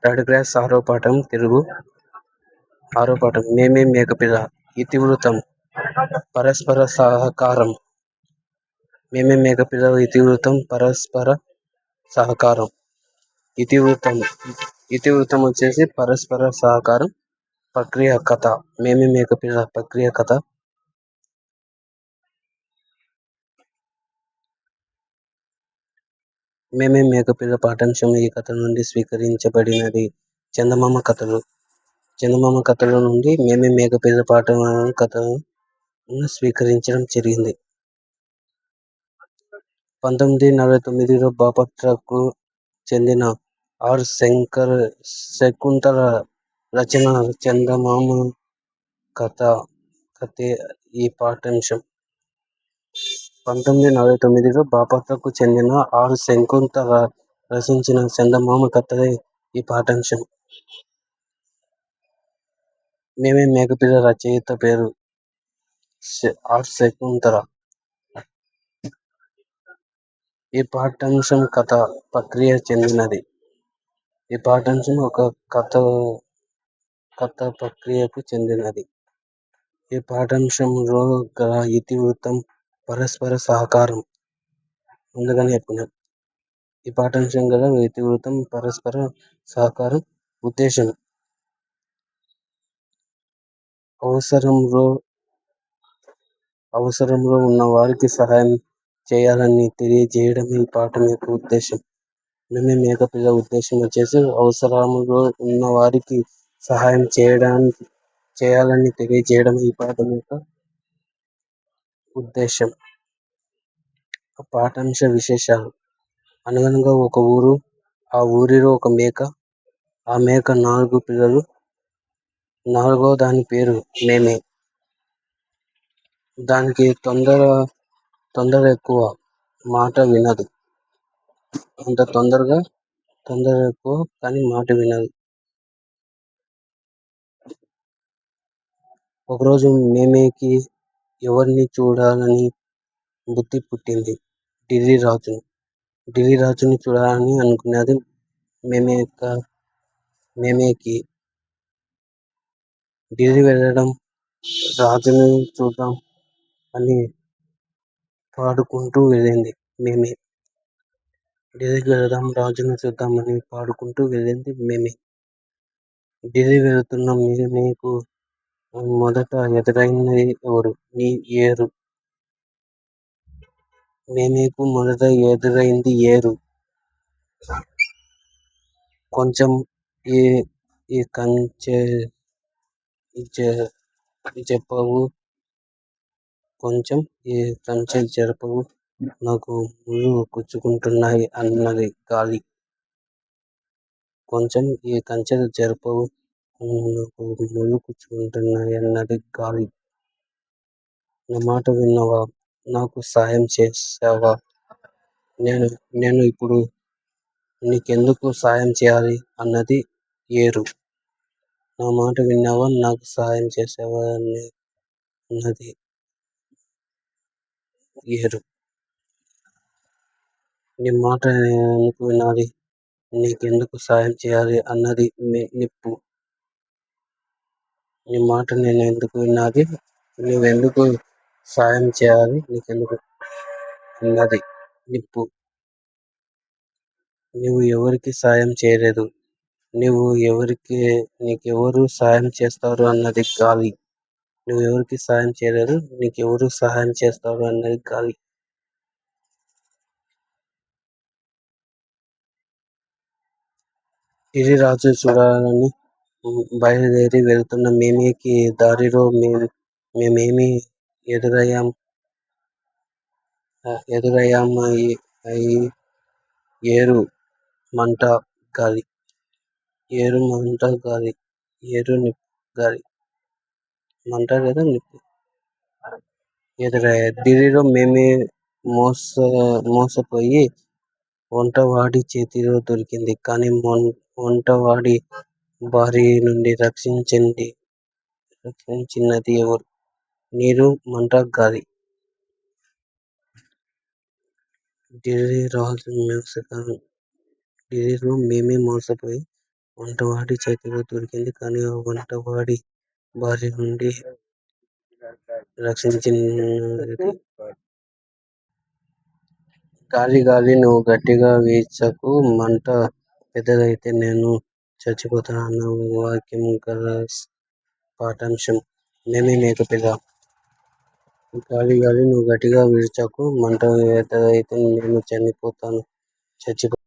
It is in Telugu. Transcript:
థర్డ్ క్లాస్ ఆరో పాఠం తెలుగు. ఆరో పాఠం మేమే మేకపిల్ల. ఇతివృత్తం పరస్పర సహకారం. మేమే మేకపిల్ల ఇతివృత్తం పరస్పర సహకారం. ఇతివృత్తం వచ్చేసి పరస్పర సహకారం. ప్రక్రియ కథ. మేమే మేకపిల్ల ప్రక్రియ కథ. మేమే మేకపిల్ల పాఠ్యాంశం ఈ కథ నుండి స్వీకరించబడినది. చందమామ కథలు. చందమామ కథల నుండి మేమే మేకపిల్ల పాఠం కథను స్వీకరించడం జరిగింది. 1949లో బాపట్లకు చెందిన ఆర్. శకుంతల రచన చందమామ కథే ఈ పాఠ్యాంశం. 1949లో బాపట్లకు చెందిన ఆర్. శకుంతల రచించిన చందమామ కథే ఈ పాఠ్యాంశం. మేమే మేకపిల్ల రచయిత పేరు ఆర్. శకుంతల. ఈ పాఠ్యాంశం కథ ప్రక్రియ చెందినది. ఈ పాఠ్యాంశం ఒక కథ ప్రక్రియకు చెందినది. ఈ పాఠ్యాంశంలో గల ఇతివృత్తం పరస్పర సహకారం. ముందుగానే చెప్పుకున్నాం. ఈ పాఠ్యాంశం గల ఇతివృత్తం పరస్పర సహకారం. ఉద్దేశం అవసరంలో ఉన్న వారికి సహాయం చేయాలని తెలియజేయడమే ఈ పాఠం యొక్క ఉద్దేశం. మేమే మేకపిల్ల ఉద్దేశం వచ్చేసి అవసరంలో ఉన్న వారికి సహాయం చేయాలని తెలియజేయడం ఈ పాఠం యొక్క ఉద్దేశం. పాఠ్యాంశ విశేషాలు. అనగనగా ఒక ఊరు. ఆ ఊరిలో ఒక మేక. ఆ మేక 4 పిల్లలు. 4వ దాని పేరు మేమే. దానికి తొందర ఎక్కువ. మాట వినదు. అంత తొందర ఎక్కువ కానీ మాట వినదు. ఒకరోజు మేమేకి ఎవరిని చూడాలని బుద్ధి పుట్టింది. ఢిల్లీ రాజుని చూడాలని అనుకున్నది మేమేకి. ఢిల్లీ వెళ్ళడం, రాజుని చూద్దాం అని పాడుకుంటూ వెళ్ళింది మేమే. ఢిల్లీకి వెళదాం, రాజుని చూద్దామని పాడుకుంటూ వెళ్ళింది మేమే. ఢిల్లీ వెళుతున్న మేమేకు మొదట ఎదురైంది ఎవరు? ఏరు. మేమేకు మొదట ఎదురైంది ఏరు. కొంచెం ఈ కంచె చెప్పవు. కొంచెం ఈ కంచె జరపవు. నాకు ముళ్ళు గుచ్చుకుంటున్నాయి అన్నది గాలి. కొంచెం ఈ కంచె జరపవు. నాకు ముళ్ళు గుచ్చుకుంటున్నాయి అన్నది గాలి. నా మాట విన్నావా? నాకు సాయం చేసావా? నేను ఇప్పుడు నీకెందుకు సాయం చేయాలి అన్నది ఏరు. నా మాట విన్నావా? నాకు సాయం చేసావా అన్నది ఏరు. నీ మాట నేనెందుకు వినాలి? నీకెందుకు సాయం చేయాలి అన్నది నిప్పు. నీ మాట నేనెందుకు వినాలి? నువ్వెందుకు సాయం చేయాలి? నీకెందుకు అన్నది నిప్పు. నీవు ఎవరికి సాయం చేయలేదు. నీకెవరు సాయం చేస్తారు అన్నది గాలి. నువ్వెవరికి సాయం చేయలేదు. నీకెవరు సహాయం చేస్తారు అన్నది గాలి. ఢిల్లీ రాజు చూడాలని బయలుదేరి వెళ్తున్న మేమేకి దారిలో మేమేమి ఎదురయ్యాం ఏరు మంట గాలి. ఏరు మంట గాలి. ఏరు నిప్పు గాలి. మంట లేదా నిప్పు ఎదురయ్యాయి. ఢిల్లీలో మేమే మోసపోయి వంటవాడి చేతిలో దొరికింది. కానీ వంటవాడి భార్య నుండి రక్షించినది ఎవరు? నీరు, మంట, గాలి. ఢిల్లీలో మేమే మోసపోయి వంటవాడి చేతిలో దొరికింది. కానీ ఆ వంటవాడి భార్య నుండి రక్షించినది. గాలి గాలి నువ్వు గట్టిగా వీచకు, మంట పెద్దదైతే నేను చచ్చిపోతాను అన్న వాక్యం గల పాఠాంశం. మేమే మేకపిల్ల. గాలి గాలి నువ్వు గట్టిగా వీచకు, మంట పెద్దదైతే నేను చచ్చిపోతాను.